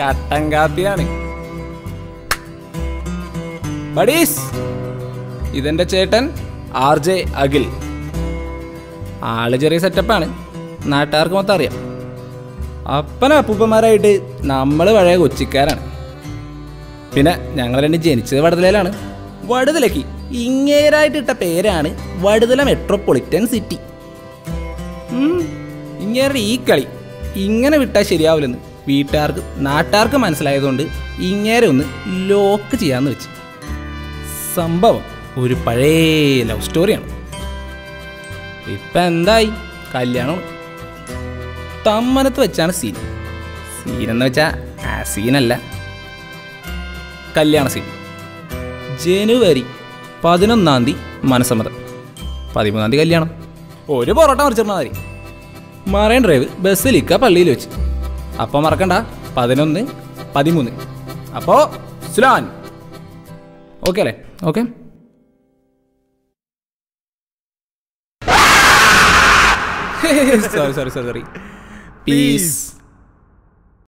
കട്ടൻ കാപ്പിയാണ്. ബഡീസ്, ഇതെന്റെ ചേട്ടൻ RJ അഖിൽ. ആള് ചെറിയ സെറ്റപ്പാണ്, നാട്ടുകാർക്ക് മൊത്തം അറിയാം. അപ്പന അപ്പൂപ്പന്മാരായിട്ട് നമ്മൾ പഴയ കൊച്ചിക്കാരാണ്. പിന്നെ ഞങ്ങൾ രണ്ടും ജനിച്ചത് വടുതലയിലാണ്. വടുതലയ്ക്ക് ഇങ്ങേരായിട്ട് ഇട്ട പേരാണ് വടുതല മെട്രോപൊളിറ്റൻ സിറ്റി. ഇങ്ങേരുടെ ഈ കളി ഇങ്ങനെ വിട്ടാൽ ശരിയാവില്ലെന്ന് വീട്ടുകാർക്ക് നാട്ടുകാർക്ക് മനസ്സിലായതുകൊണ്ട് ഇങ്ങേരെ ഒന്ന് ലോക്ക് ചെയ്യാന്ന് വെച്ച്. സംഭവം ഒരു പഴയ ലവ് സ്റ്റോറിയാണ്. ഇപ്പം എന്തായി, കല്യാണമാണ്. തമ്മനത്ത് വെച്ചാണ് സീൻ. സീനെന്ന് വെച്ചാൽ ആ സീനല്ല, കല്യാണ സീൻ. ജനുവരി 11 മനസ്സമ്മതം, 13 കല്യാണം. ഒരു പൊറോട്ട മറിച്ചിരുന്നാൽ മതി. മറൈൻ ഡ്രൈവ് ബസ്സിലിക്ക പള്ളിയിൽ വെച്ച്. അപ്പോൾ മറക്കണ്ട, 11, 13. അപ്പോൾ സ്ലാൻ ഓക്കെ അല്ലേ? ഓക്കെ. സോറി. പീസ്.